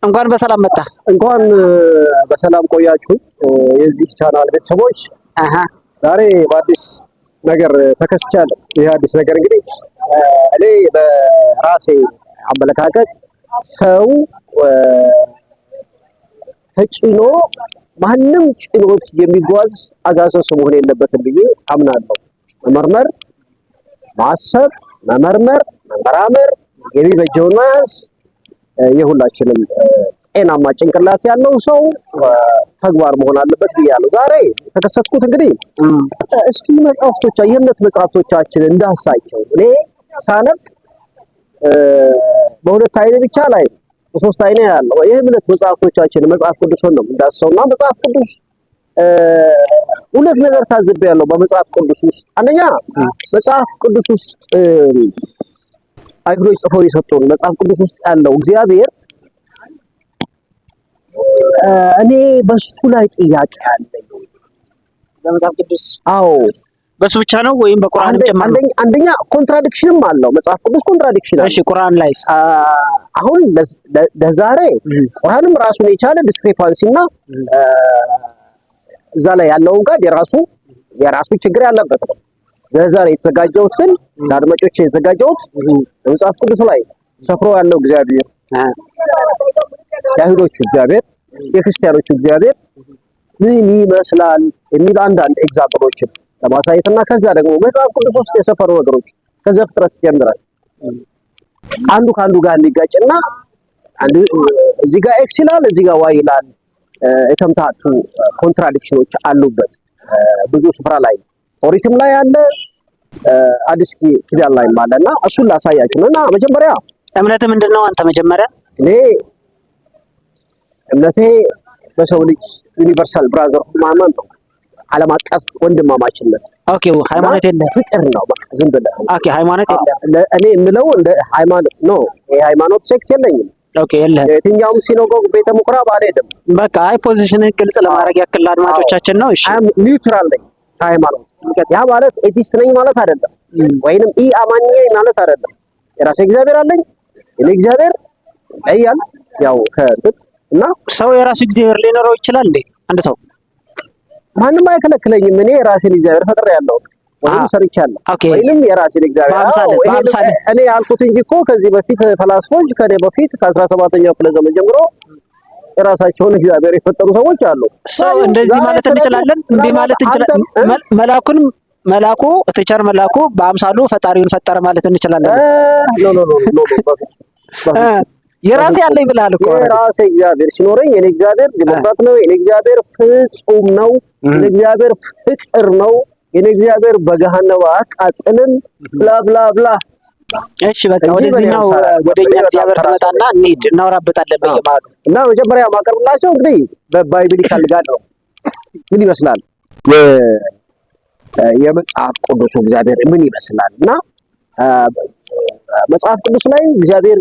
እንኳን በሰላም መጣ። እንኳን በሰላም ቆያችሁ የዚህ ቻናል ቤተሰቦች። ዛሬ በአዲስ ነገር ተከስቻለሁ። ይህ አዲስ ነገር እንግዲህ እኔ በራሴ አመለካከት ሰው ተጭኖ ማንም ጭኖት የሚጓዝ አጋሰስ መሆን የለበትም ብዬ አምናለሁ። መመርመር፣ ማሰብ፣ መመርመር፣ መመራመር፣ የሚበጀውን መያዝ የሁላችንም ጤናማ ጭንቅላት ያለው ሰው ተግባር መሆን አለበት ብያለሁ። ዛሬ የተከሰትኩት እንግዲህ እስኪ መጽሐፍቶቻ የእምነት መጽሐፍቶቻችን እንዳሳቸው እኔ ሳነብ በሁለት አይኔ ብቻ ላይ በሶስት አይኔ ያለው የእምነት መጽሐፍቶቻችን መጽሐፍ ቅዱስን ነው እንዳሰውና መጽሐፍ ቅዱስ ሁለት ነገር ታዝቤያለሁ በመጽሐፍ ቅዱስ ውስጥ። አንደኛ መጽሐፍ ቅዱስ ውስጥ አይሁዶች ጽፈው የሰጡን መጽሐፍ ቅዱስ ውስጥ ያለው እግዚአብሔር እኔ በሱ ላይ ጥያቄ አለኝ። በመጽሐፍ ቅዱስ አዎ በሱ ብቻ ነው ወይም በቁርአን ጭምር? አንደኛ ኮንትራዲክሽንም አለው መጽሐፍ ቅዱስ ኮንትራዲክሽን አለው። እሺ ቁርአን ላይስ? አሁን ለዛሬ ቁርአንም ራሱን የቻለ ዲስክሪፓንሲና እዛ ላይ ያለውን ጋር የራሱ ችግር ያለበት ነው። ለዛሬ የተዘጋጀሁት ግን ለአድማጮች የተዘጋጀሁት መጽሐፍ ቅዱስ ላይ ሰፍሮ ያለው እግዚአብሔር የአይሁዶቹ እግዚአብሔር የክርስቲያኖቹ እግዚአብሔር ምን ይመስላል የሚል አንዳንድ ኤግዛምፕሎችን ለማሳየትና ከዛ ደግሞ መጽሐፍ ቅዱስ ውስጥ የሰፈሩ ነገሮች ከዘፍጥረት ጀምራል አንዱ ከአንዱ ጋር የሚጋጭና አንዱ እዚህ ጋር ኤክስ ይላል እዚህ ጋር ዋይ ይላል የተምታቱ ኮንትራዲክሽኖች አሉበት ብዙ ስፍራ ላይ ኦሪትም ላይ አለ አዲስ ኪዳን ላይ ማለና እሱን ላሳያችሁ ነውና መጀመሪያ እምነት ምንድነው? አንተ መጀመሪያ እኔ እምነቴ በሰው ልጅ ዩኒቨርሳል ብራዘር ማመን ነው። ዓለም አቀፍ ወንድማማችነት። ኦኬ ሃይማኖት የለም ፍቅር ነው በቃ ዝም ብለህ ኦኬ ሃይማኖት የለም። እኔ የምለው እንደ ሃይማኖት ነው። የሃይማኖት ሴክት የለኝም። ኦኬ የለም። የትኛውም ሲኖጎግ ቤተ ምኩራብ አልሄድም። በቃ አይ ፖዚሽን ግልጽ ለማድረግ ያክል አድማጮቻችን ነው። እሺ ኒውትራል ነኝ ሃይማኖት። ያ ማለት ኤቲስት ነኝ ማለት አይደለም፣ ወይንም ኢ አማኝ ነኝ ማለት አይደለም። የራሴ እግዚአብሔር አለኝ። እኔ እግዚአብሔር አይያል ያው ከእንትን እና ሰው የራሱ እግዚአብሔር ሊኖረው ይችላል እንዴ? አንድ ሰው ማንም አይከለክለኝም። እኔ የራሴን እግዚአብሔር ፈጥሬያለሁ ወይም ሰርቻለሁ ወይንም የራሴን እግዚአብሔር እኔ ያልኩት እንጂ እኮ ከዚህ በፊት ፈላስፎች ከኔ በፊት ከ17ኛው ክፍለ ዘመን ጀምሮ የራሳቸውን እግዚአብሔር የፈጠሩ ሰዎች አሉ። ሰው እንደዚህ ማለት እንችላለን፣ እንዲህ ማለት እንችላለን። መላኩ ቲቸር መላኩ በአምሳሉ ፈጣሪውን ፈጠረ ማለት እንችላለን። የራሴ ያለኝ ብለሃል እኮ የራሴ እግዚአብሔር ሲኖረኝ የኔ እግዚአብሔር ዲሞክራት ነው። የኔ እግዚአብሔር ፍጹም ነው። የኔ እግዚአብሔር ፍቅር ነው። የኔ እግዚአብሔር በገሃነም አቃጥልን ብላ ብላ ብላ። እሺ በቃ ወደዚህ ነው ወደኛ እግዚአብሔር ተመጣና እንሂድ እናወራበታለን በየማለት እና መጀመሪያ ማቀርብላቸው እንግዲህ በባይብሊካል ጋር ነው ምን ይመስላል የመጽሐፍ ቅዱስ እግዚአብሔር ምን ይመስላል እና መጽሐፍ ቅዱስ ላይ እግዚአብሔር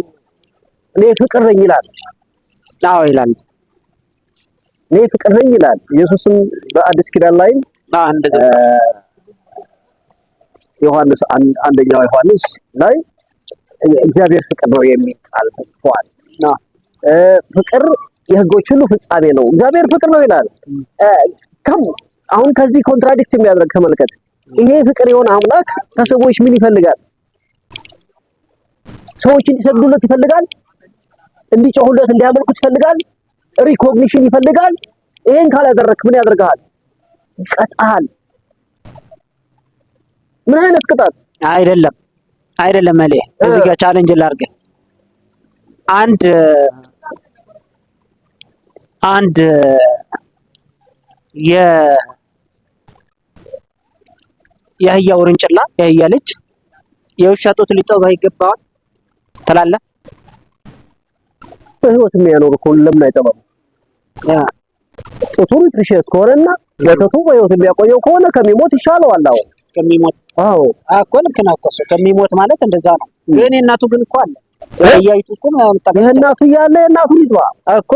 እኔ ፍቅር ነኝ ይላል። አዎ ይላል። እኔ ፍቅር ነኝ ይላል። ኢየሱስም በአዲስ ኪዳን ላይ ዮሐንስ አንደኛው ዮሐንስ ላይ እግዚአብሔር ፍቅር ነው የሚል ቃል ተጽፏል። ፍቅር የሕጎች ሁሉ ፍጻሜ ነው። እግዚአብሔር ፍቅር ነው ይላል። አሁን ከዚህ ኮንትራዲክት የሚያደርግ ተመልከት። ይሄ ፍቅር የሆነ አምላክ ከሰዎች ምን ይፈልጋል? ሰዎች እንዲሰግዱለት ይፈልጋል። እንዲጮሁለት እንዲያመልኩት ይፈልጋል። ሪኮግኒሽን ይፈልጋል። ይሄን ካላደረክ ምን ያደርጋል? ይቀጣል። ምን አይነት ቅጣት? አይደለም እኔ እዚህ ጋር ቻሌንጅ ላድርግ። አንድ የአህያ ውርንጭላ የአህያ ልጅ የውሻ ጡት ሊጠባ ይገባዋል ትላለህ? በህይወት የሚያኖር እኮ ለምን አይጠባም? ጡቱ ኑትሪሽስ ከሆነና ወተቱ በህይወት የሚያቆየው ከሆነ ከሚሞት ይሻለዋል። ከሚሞት እኮ ልክ ነህ እኮ ከሚሞት ማለት እንደዛ ነው። ግን የእናቱ ግን እኮ አለ ያያይቱ እኮ የእናቱ እያለ የእናቱ ልጅዋ እኮ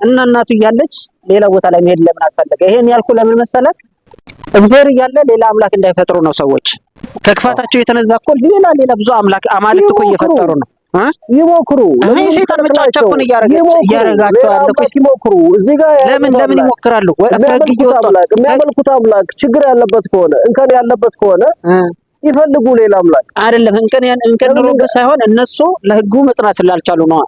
እና እናቱ እያለች ሌላ ቦታ ላይ መሄድ ለምን አስፈለገ? ይሄን ያልኩ ለምን መሰለህ? እግዚአብሔር እያለ ሌላ አምላክ እንዳይፈጥሩ ነው ሰዎች ከክፋታቸው የተነዛ እኮ ሌላ ብዙ አማልክት እኮ እየፈጠሩ ነው። ይሞክሩ። አይ ሰይጣን መጫወቻ እኮ ነው እያረጋቸው ያለ እኮ። ይሞክሩ። እዚህ ጋር ለምን ይሞክራሉ? የሚያመልኩት አምላክ ችግር ያለበት ከሆነ እንከን ያለበት ከሆነ ይፈልጉ ሌላ አምላክ። አይደለም እንከን ኖሮበት ሳይሆን እነሱ ለህጉ መጽናት ስላልቻሉ ነው።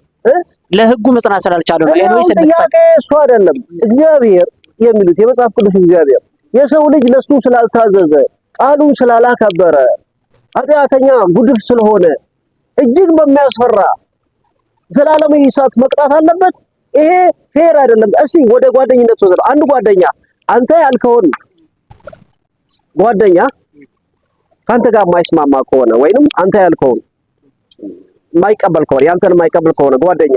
ለህጉ መጽናት ስላልቻሉ ነው። ኤኒዌይስ ጥያቄ እሱ አይደለም። እግዚአብሔር የሚሉት የመጽሐፍ ቅዱስ እግዚአብሔር የሰው ልጅ ለሱ ስላልታዘዘ ቃሉን ስላላከበረ ኃጢአተኛ ጉድፍ ስለሆነ እጅግ በሚያስፈራ ዘላለማዊ እሳት መቅጣት አለበት። ይሄ ፌር አይደለም። እስኪ ወደ ጓደኝነት ወሰደው። አንድ ጓደኛ አንተ ያልከውን ጓደኛ ካንተ ጋር የማይስማማ ከሆነ ወይንም አንተ ያልከውን የማይቀበል ከሆነ ያንተን የማይቀበል ከሆነ ጓደኛ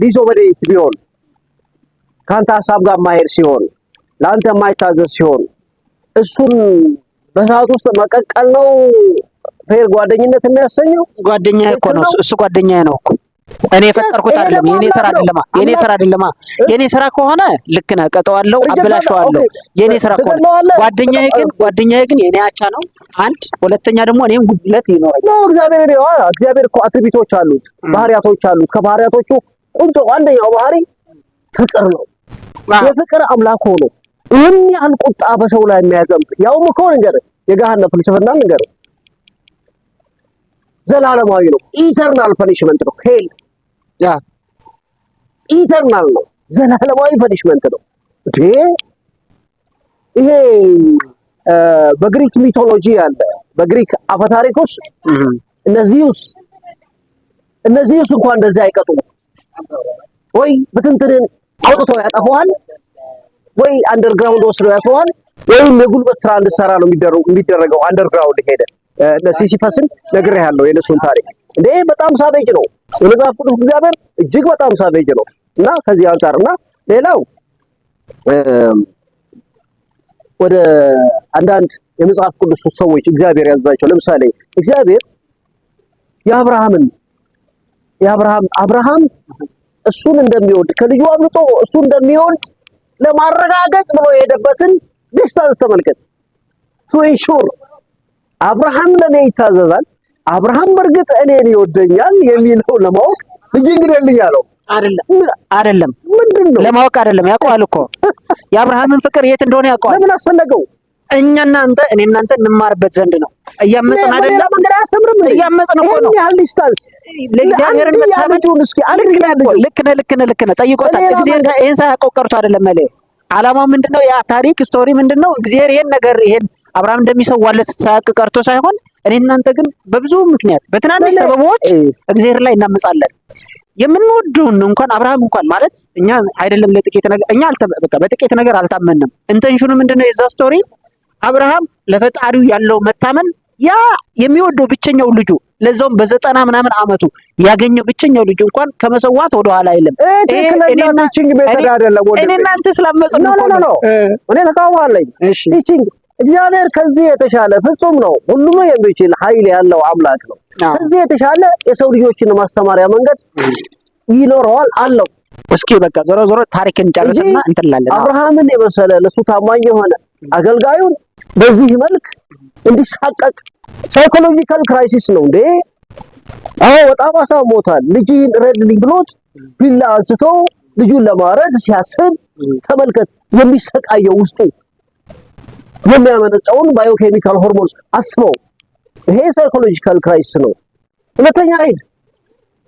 ዲስኦበዲየንት ቢሆን ካንተ ሐሳብ ጋር የማይሄድ ሲሆን ለአንተ የማይታዘዝ ሲሆን እሱን በሰዓት ውስጥ መቀቀል ነው ፌር ጓደኝነት የሚያሰኘው? ጓደኛዬ እኮ ነው እሱ ጓደኛዬ ነው እኮ እኔ የፈጠርኩት አይደለም። የኔ ስራ አይደለም። የኔ ስራ ከሆነ ልክ ነህ፣ ቀጠዋለሁ፣ አበላሸዋለሁ። የኔ ስራ ከሆነ ጓደኛዬ ግን የኔ አቻ ነው። አንድ ሁለተኛ ደግሞ እኔም ጉድለት ይኖረኛል ነው። እግዚአብሔር እኮ አትሪቢቶች አሉት፣ ባህሪያቶች አሉት። ከባህሪያቶቹ ቁንጮ አንደኛው ባህሪ ፍቅር ነው። የፍቅር አምላክ ሆኖ ይህን ያህል ቁጣ በሰው ላይ የሚያዘምት ያውም እኮ ነገር የገሃነም ፍልስፍና ነገር ዘላለማዊ ነው። ኢተርናል ፐኒሽመንት ነው። ሄል ኢተርናል ነው። ዘላለማዊ ፐኒሽመንት ነው። ይሄ በግሪክ ሚቶሎጂ ያለ በግሪክ አፈታሪክ ውስጥ እነዚህስ እንኳን እንደዚህ አይቀጡም ወይ ብትንትንን አውጥተው ያጠፋዋል ወይ አንደርግራውንድ ወስደው ያስረዋል ወይም የጉልበት ስራ እንድሰራ ነው የሚደረገው። አንደርግራውንድ ሄደ ሲሲፈስን ነግሬሃለሁ የነሱን ታሪክ እንዴ በጣም ሳቤጅ ነው የመጽሐፍ ቅዱስ እግዚአብሔር እጅግ በጣም ሳቤጅ ነው። እና ከዚህ አንፃርና ሌላው ወደ አንዳንድ የመጽሐፍ ቅዱስ ሰዎች እግዚአብሔር ያዛቸው ለምሳሌ እግዚአብሔር አብርሃም እሱን እንደሚወድ ከልጁ አብልጦ እሱን እንደሚወድ ለማረጋገጥ ብሎ የሄደበትን ዲስታንስ ተመልከት። ቱ ኢንሹር አብርሃም ለኔ ይታዘዛል፣ አብርሃም በርግጥ እኔን ይወደኛል የሚለው ለማወቅ ልጅ እንግዲህ ያለው አይደለም ምንድነው? ለማወቅ አይደለም ያውቀዋል እኮ የአብርሃምን ፍቅር የት እንደሆነ ያውቀዋል። ለምን አስፈለገው? እኛና አንተ እኔና አንተ እንማርበት ዘንድ ነው። እያመጽን አይደለም መንገድ አያስተምርም። እያመጽን እኮ ነው። ያህል ዲስታንስ ለእግዚአብሔር እንደታመጡን እስኪ ልክ ነህ ጠይቆታል። እግዚአብሔር ይሄን ሳያውቀው ቀርቶ አይደለም ማለት ዓላማው ምንድነው? ያ ታሪክ ስቶሪ ምንድነው? እግዚአብሔር ይሄን አብርሃም እንደሚሰዋለት ሳያውቅ ቀርቶ ሳይሆን እኔ እናንተ ግን በብዙ ምክንያት በትናንሽ ሰበቦች እግዚአብሔር ላይ እናመጻለን። የምንወደውን እንኳን አብርሃም እንኳን ማለት እኛ አይደለም ለጥቂት ነገር እኛ በጥቂት ነገር አልታመንም። ኢንቴንሽኑ ምንድነው? የዛ ስቶሪ አብርሃም ለፈጣሪው ያለው መታመን ያ የሚወደው ብቸኛው ልጁ ለዛውም በ90 ምናምን አመቱ ያገኘው ብቸኛው ልጅ እንኳን ከመሰዋት ወደ ኋላ አይልም። እኔ እናንተ ስላመጽን ነው። እኔ ተቃውማለኝ። ቲቺንግ እግዚአብሔር ከዚህ የተሻለ ፍጹም ነው፣ ሁሉም የሚችል ኃይል ያለው አምላክ ነው። ከዚህ የተሻለ የሰው ልጆችን ማስተማሪያ መንገድ ይኖረዋል አለው። እስኪ በቃ ዞሮ ታሪክን ጨርስና እንተላለን። አብርሃምን የመሰለ ለሱ ታማኝ የሆነ አገልጋዩን በዚህ መልክ እንዲሳቀቅ ሳይኮሎጂካል ክራይሲስ ነው እንዴ? አዎ በጣም አሳሞታል። ልጅን ረድልኝ ብሎት ቢላ አንስቶ ልጁን ለማረድ ሲያስብ ተመልከት። የሚሰቃየው ውስጡ የሚያመነጨውን ባዮኬሚካል ሆርሞንስ አስበው። ይሄ ሳይኮሎጂካል ክራይሲስ ነው። ሁለተኛ ሄድ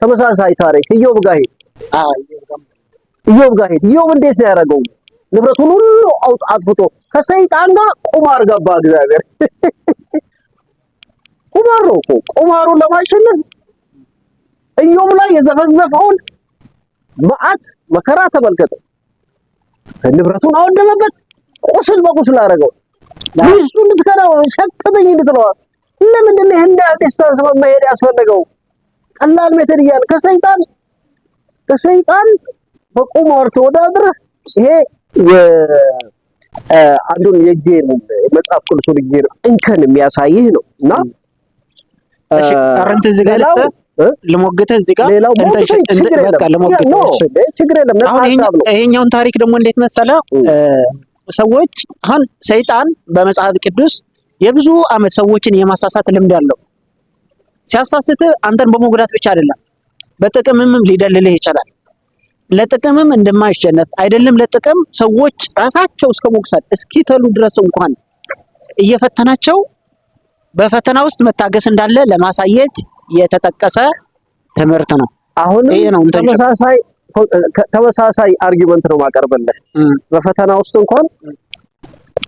ተመሳሳይ ታሪክ ኢዮብ ጋር ሄድ። ኢዮብ እንዴት ነው ያደረገው? ንብረቱን ሁሉ አጥፍቶ ከሰይጣን ጋር ቁማር ገባ። እግዚአብሔር ቁማር ነው እኮ ቁማሩን ለማሸነፍ ኢዮብ ላይ የዘፈዘፈውን መዓት መከራ ተመልከተ። ንብረቱን አወደመበት፣ ቁስል በቁስል አደረገው። ሚስቱ እንድትከዳው ሸተተኝ እንድትለዋል። ለምንድን ነው እንደ ዲስታንስ መሄድ ያስፈልገው? ቀላል ሜተድ እያለ ከሰይጣን በቁማር ተወዳድረህ ይሄ አንዱን የእግዚአብሔር መጽሐፍ ቅዱስን እግዚአብሔር እንከን የሚያሳይህ ነው። እና እሺ አረንተ እዚህ ጋር ለሞገተ እዚህ ጋር በቃ ለሞገተ ችግር የለም። ይሄኛውን ታሪክ ደግሞ እንዴት መሰለ ሰዎች አሁን ሰይጣን በመጽሐፍ ቅዱስ የብዙ አመት ሰዎችን የማሳሳት ልምድ አለው። ሲያሳስት አንተን በመጉዳት ብቻ አይደለም በጥቅምም ሊደልልህ ይችላል። ለጥቅምም እንደማይሸነፍ አይደለም ለጥቅም ሰዎች ራሳቸው እስከ መጉሳት እስኪተሉ ድረስ እንኳን እየፈተናቸው በፈተና ውስጥ መታገስ እንዳለ ለማሳየት የተጠቀሰ ትምህርት ነው። አሁን ተመሳሳይ አርጊመንት ነው ማቀርብልህ። በፈተና ውስጥ እንኳን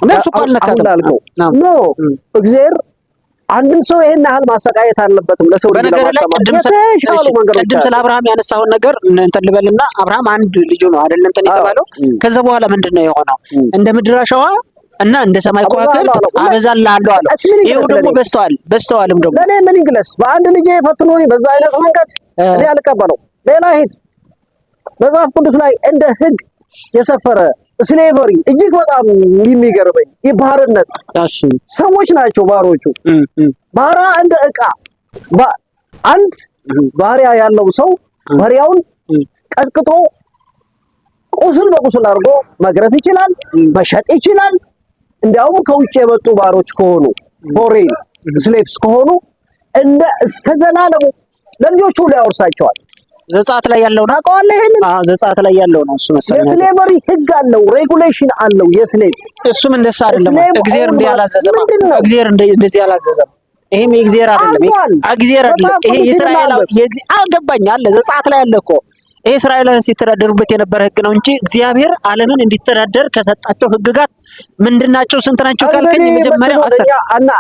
እነሱ ካልነካተው ኖ እግዚአብሔር አንድም ሰው ይሄን ያህል ማሰቃየት አለበትም ለሰው ልጅ ለማስተማር። ቅድም ስለ አብርሃም ያነሳውን ነገር እንትን ልበልና አብርሃም አንድ ልጅ ነው አይደል እንትን የተባለው። ከዛ በኋላ ምንድነው የሆነው? እንደ ምድር አሸዋ እና እንደ ሰማይ ከዋክብት አበዛልሃለሁ አለው። ይሄው ደግሞ በስተዋልም ደግሞ ለኔ ምን እንግለስ በአንድ ልጅ ፈትኖኝ በዛ አይነት መንገድ እኔ አልቀበለው። ሌላ ሂድ መጽሐፍ ቅዱስ ላይ እንደ ሕግ የሰፈረ ስሌቨሪ እጅግ በጣም የሚገርመኝ የባርነት ሰዎች ናቸው ባሮቹ። ባሪያ እንደ ዕቃ አንድ ባሪያ ያለው ሰው ባሪያውን ቀጥቅጦ ቁስል በቁስል አድርጎ መግረፍ ይችላል፣ መሸጥ ይችላል። እንዲያውም ከውጭ የመጡ ባሮች ከሆኑ ፎሬን ስሌቭስ ከሆኑ እንደ እስከ ዘላለሙ ለልጆቹ ሊያወርሳቸዋል። ዘጸአት ላይ ያለው ነው አውቀዋለሁ። ይሄንን ዘጸአት ላይ ያለው ነው እሱ መሰለኝ። የስሌቨሪ ሕግ አለው፣ ሬጉሌሽን አለው የስሌቭ። እሱም እንደዛ አይደለም። እግዚአብሔር እንደዚህ አላዘዘም። ይሄም የእግዚአብሔር አይደለም። እግዚአብሔር አይደለም። ይሄ የእስራኤላዊ አልገባኝ አለ ዘጸአት ላይ አለ እኮ። ይሄ እስራኤላውያን ሲተዳደሩበት የነበረ ሕግ ነው እንጂ እግዚአብሔር ዓለምን እንዲተዳደር ከሰጣቸው ሕግጋት ምንድናቸው? ስንት ናቸው ካልከኝ የመጀመሪያው 10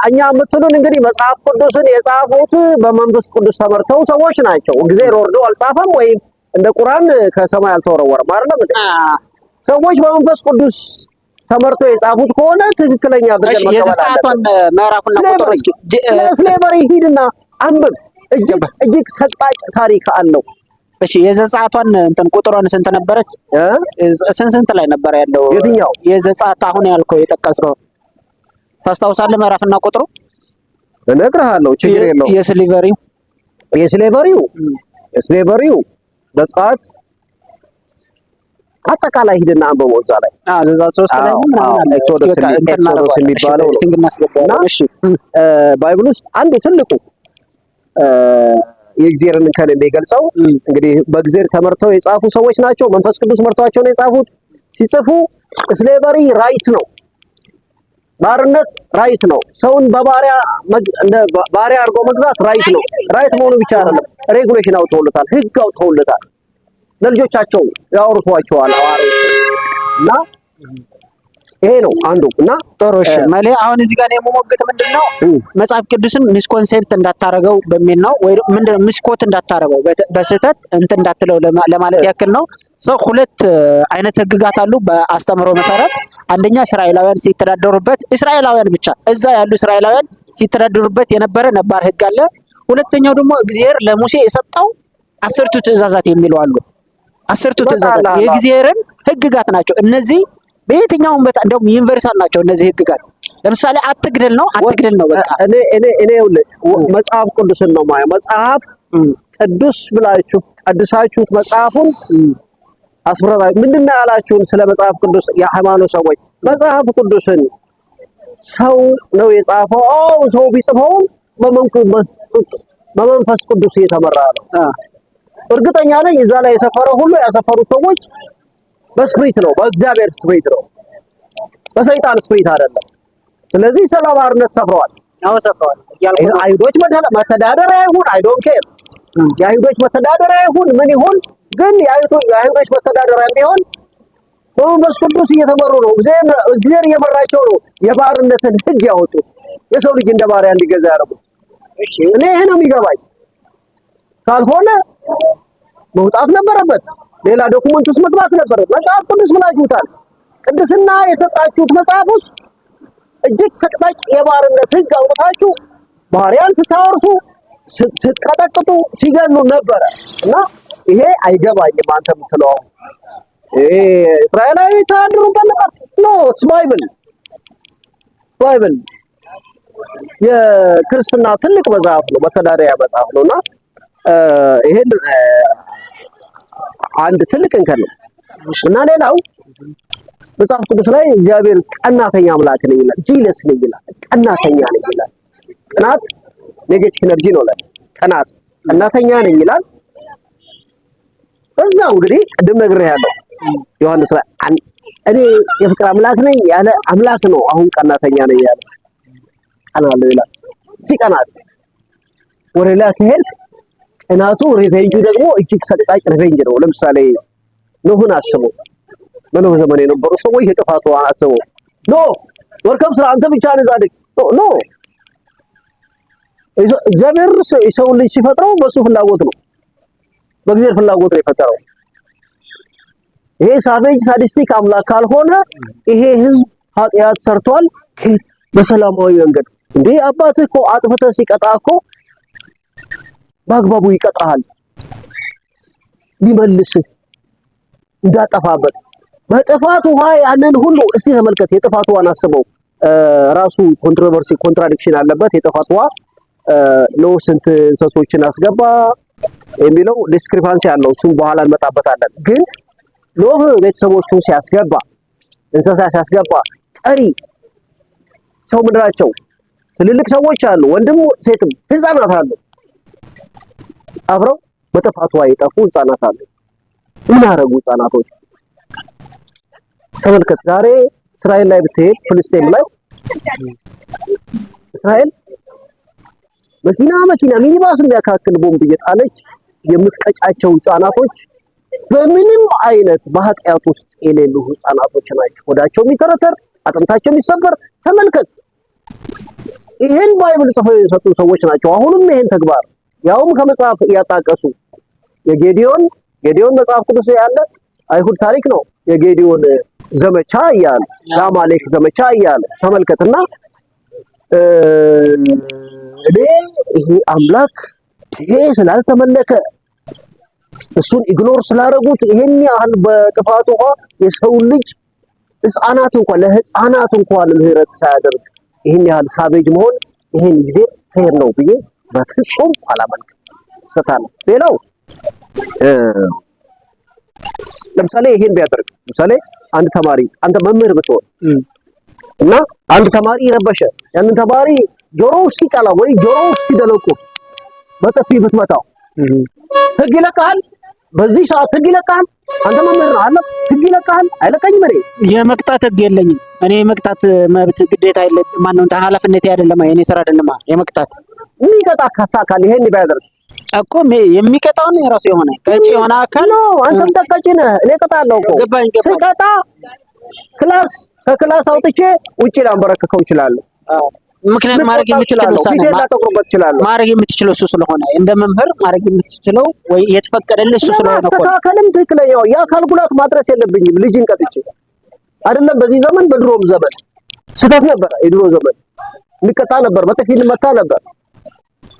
እኛ የምትሉን እንግዲህ መጽሐፍ ቅዱስን የጻፉት በመንፈስ ቅዱስ ተመርተው ሰዎች ናቸው። እግዚአብሔር ወርዶ አልጻፈም ወይም እንደ ቁርአን ከሰማይ አልተወረወረም አይደለም እንዴ? ሰዎች በመንፈስ ቅዱስ ተመርተው የጻፉት ከሆነ ትክክለኛ አድርገን መቀበል የዘጸአቱን ምዕራፍና ቁጥር እስኪ ስሌቨሪ ሂድና አንብብ። እጅግ ሰጣጭ ታሪክ አለው። እሺ የዘጸአቷን እንትን ቁጥሯን ስንት ነበረች? ስንት ላይ ነበር ያለው? የትኛው የዘጸአት አሁን ያልከው የጠቀስከው ታስታውሳለህ? ምዕራፍና ቁጥሩ እነግርሃለሁ፣ ችግር የለውም። የስሌቨሪው ዘጸአት አጠቃላይ ሂድና አንብበው እዛ ላይ ዘጸአት 3 ላይ ምናምን ኤክሶዶስ የሚባለው ነው። እሺ ባይብል ውስጥ አንዱ ትልቁ የእግዚአብሔርን እንከን የሚገልጸው እንግዲህ በእግዚአብሔር ተመርተው የጻፉ ሰዎች ናቸው። መንፈስ ቅዱስ መርቷቸው ነው የጻፉት። ሲጽፉ ስሌቨሪ ራይት ነው፣ ባርነት ራይት ነው። ሰውን በባሪያ እንደ ባሪያ አድርጎ መግዛት ራይት ነው። ራይት መሆኑ ብቻ አይደለም፣ ሬጉሌሽን አውጥተውለታል፣ ሕግ አውጥተውለታል። ለልጆቻቸው ያወርሷቸዋል እና ይሄ ነው አንዱ እና ጦሮሽ ማለ አሁን እዚህ ጋር የምሞግት ምንድነው መጽሐፍ ቅዱስን ሚስኮንሴፕት እንዳታረገው በሚል ነው ወይ ምንድነው ሚስኮት እንዳታረገው በስህተት እንት እንዳትለው ለማለት ያክል ነው። ሰው ሁለት አይነት ህግጋት አሉ በአስተምሮ መሰረት። አንደኛ እስራኤላውያን ሲተዳደሩበት እስራኤላውያን ብቻ እዛ ያሉ እስራኤላውያን ሲተዳደሩበት የነበረ ነባር ህግ አለ። ሁለተኛው ደግሞ እግዚአብሔር ለሙሴ የሰጠው 10ቱ ትእዛዛት የሚሉ አሉ። 10ቱ ትእዛዛት የእግዚአብሔርን ህግጋት ናቸው እነዚህ። በየትኛውም በታ እንደውም ዩኒቨርሳል ናቸው እነዚህ ህግጋት። ለምሳሌ አትግደል ነው በቃ እኔ መጽሐፍ ቅዱስን ነው ማለት መጽሐፍ ቅዱስ ብላችሁ ቀድሳችሁት መጽሐፉን አስፈራራ ምንድነው ያላችሁን ስለ መጽሐፍ ቅዱስ የሃይማኖት ሰዎች መጽሐፍ ቅዱስን ሰው ነው የጻፈው። ሰው ቢጽፈው በመንፈስ ቅዱስ የተመራ ነው። እርግጠኛ ነኝ እዛ ላይ የሰፈረው ሁሉ ያሰፈሩት ሰዎች በስፕሪት ነው፣ በእግዚአብሔር ስፕሪት ነው፣ በሰይጣን ስፕሪት አይደለም። ስለዚህ ስለ ባርነት ሰፍረዋል። አይሁዶች መተዳደሪያ ይሁን አይ ዶንት ኬር፣ የአይሁዶች መተዳደሪያ ይሁን ምን ይሁን ግን የአይሁዶች መተዳደሪያ ቢሆን በመንፈስ ቅዱስ እየተመሩ ነው። እግዚአብሔር እየመራቸው ነው የባርነትን ህግ ያወጡት፣ የሰው ልጅ እንደ ባሪያ እንዲገዛ ያደረጉት። እኔ ይሄ ነው የሚገባኝ። ካልሆነ መውጣት ነበረበት፣ ሌላ ዶክመንት ውስጥ መግባት ነበረ። መጽሐፍ ቅዱስ ብላችሁታል። ቅድስና የሰጣችሁት መጽሐፍ ውስጥ እጅግ ሰቅጣጭ የባርነት ህግ አውጥታችሁ ባሪያን ስታወርሱ፣ ስትቀጠቅጡ፣ ሲገሉ ነበረ እና ይሄ አይገባኝም። አንተ የምትለው እስራኤላዊ ተዳድሩበት ነበር ነው ባይብል የክርስትና ትልቅ መጽሐፍ ነው፣ መተዳደሪያ መጽሐፍ ነውና ይሄን አንድ ትልቅ እንከን ነው እና ሌላው መጽሐፍ ቅዱስ ላይ እግዚአብሔር ቀናተኛ አምላክ ነው ይላል። ጂለስ ነው ይላል። ቀናተኛ ነው ይላል። ቅናት ኔጌቲቭ ኤነርጂ ነው ላይ ቅናት ቀናተኛ ነኝ ይላል። እዛው እንግዲህ ቅድም ነግሬሃለሁ ዮሐንስ ላይ እኔ የፍቅር አምላክ ነኝ ያለ አምላክ ነው። አሁን ቀናተኛ ነኝ ያለ ቀናለሁ ይላል። ሲቀናት ወደ ሌላ ከሄድ ቅናቱ ሪቬንጁ ደግሞ እጅግ ሰቅጣጭ ሪቬንጅ ነው። ለምሳሌ ኖህን አስበው። በኖህ ዘመን የነበሩ ሰዎች የጥፋቱ አስበው። ኖህ ወርከም ስራ አንተ ብቻ ነህ ጻድቅ ኖ እግዚአብሔር የሰውን ልጅ ሲፈጥረው በሱ ፍላጎት ነው፣ በእግዚአብሔር ፍላጎት ነው የፈጠረው። ይሄ ሳቬጅ ሳዲስቲክ አምላክ ካልሆነ ይሄ ህዝብ ኃጢአት ሰርቷል። በሰላማዊ መንገድ እንዴ አባትህ እኮ አጥፍተህ ሲቀጣ እኮ በአግባቡ ይቀጣሃል፣ ሊመልስህ እንዳጠፋበት በጥፋት ውሃ ያንን ሁሉ እስቲ ተመልከት። የጥፋት ውሃን አስበው። ራሱ ኮንትሮቨርሲ ኮንትራዲክሽን አለበት። የጥፋት ውሃ ኖህ ስንት እንስሶችን አስገባ የሚለው ዲስክሪፓንሲ አለው። እሱም በኋላ እንመጣበታለን። ግን ኖህ ቤተሰቦቹን ሲያስገባ እንስሳ ሲያስገባ ቀሪ ሰው ምድራቸው ትልልቅ ሰዎች አሉ፣ ወንድም ሴትም ህፃናት አሉ። አብረው በጥፋት ውሃ የጠፉ ህፃናት አሉ። ምን አደረጉ ህፃናቶች? ተመልከት። ዛሬ እስራኤል ላይ ብትሄድ ፍልስጤም ላይ እስራኤል መኪና ሚኒባስ የሚያካክል ቦምብ እየጣለች የምትቀጫቸው ህፃናቶች በምንም አይነት በኃጢአት ውስጥ የሌሉ ህፃናቶች ናቸው። ሆዳቸው የሚተረተር አጥንታቸው የሚሰበር ተመልከት። ይሄን ባይብል ጽፈው የሰጡ ሰዎች ናቸው። አሁንም ይሄን ተግባር ያውም ከመጽሐፍ እያጣቀሱ የጌዲዮን መጽሐፍ ቅዱስ ያለ አይሁድ ታሪክ ነው። የጌዲዮን ዘመቻ እያለ የአማሌክ ዘመቻ እያለ ተመልከትና ይሄ አምላክ ይሄ ስላልተመለከ እሱን ኢግኖር ስላደረጉት ይሄን ያህል በጥፋት ውሃ የሰው ልጅ ለህፃናት እንኳን ምህረት ሳያደርግ ይሄን ያህል ሳቤጅ መሆን ይሄን ጊዜ ፌር ነው ብዬ በፍጹም አላመልክም። ሰታለ ሌላው ለምሳሌ ይሄን ቢያደርግ ለምሳሌ አንድ ተማሪ አንተ መምህር ብትሆን እና አንድ ተማሪ ይረበሸ ያንን ተማሪ ጆሮው እስኪቀላ ወይ ጆሮው እስኪደለቁ በጥፊ ብትመታው ህግ ይለቃል? በዚህ ሰዓት ህግ ይለቃል? አንተ መምህር ነህ አለ ህግ ይለቃል? አይለቀኝም። እኔ የመቅጣት ህግ የለኝም። እኔ የመቅጣት መብት ግዴታ የለኝም። ማነው ኃላፊነት አይደለም፣ የኔ ስራ አይደለም። የመቅጣት የሚቀጣ ካሳካል ይሄን ቢያደርግ እኮ የሚቀጣውን የራሱ የሆነ ቀጭ የሆነ አካል ነው። አንተም ተቀጭ ነህ። እኔ እቀጣለሁ እኮ ስቀጣ ከክላስ አውጥቼ ውጪ ላንበረክከው እችላለሁ። ምክንያቱም ማድረግ የምትችለው እሱ ስለሆነ እንደ መምህር ማድረግ የምትችለው ወይ የተፈቀደልህ እሱ ስለሆነ እኮ ማስተካከልም ትክክለኛው የአካል ጉዳት ማድረስ የለብኝም። ልጅን ቀጥቼ አይደለም። በዚህ ዘመን በድሮም ዘመን ስህተት ነበር። የድሮ ዘመን እንቀጣ ነበር፣ በጥፊ እንመታ ነበር።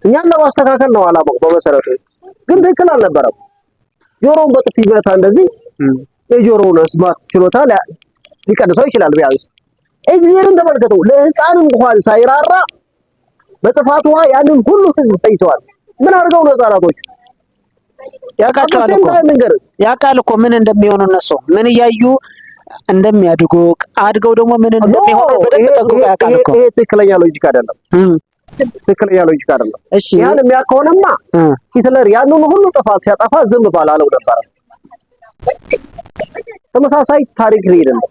እኛን ለማስተካከል ነው አላማው። በመሰረቱ ግን ትክክል አልነበረም። ጆሮውን በጥፊ መታ እንደዚህ የጆሮውን መስማት ችሎታ ሊቀንሰው ይችላል ቢያንስ። እግዚአብሔርን ተመልከተው። ለህፃን እንኳን ሳይራራ በጥፋት ውሃ ያንን ሁሉ ህዝብ ፈይተዋል። ምን አድርገው ነው ህፃናቶች? ያውቃል እኮ ምን እንደሚሆኑ እነሱ ምን እያዩ እንደሚያድጉ አድገው ደግሞ ምን እንደሚሆኑ በደንብ ጠንቅቆ ያውቃል እኮ። ይሄ ትክክለኛ ሎጂክ አይደለም። እሺ ያን የሚያከውንማ ሂትለር ያንን ሁሉ ጥፋት ሲያጠፋ ዝም ባላለው ነበር። ተመሳሳይ ታሪክ ነው።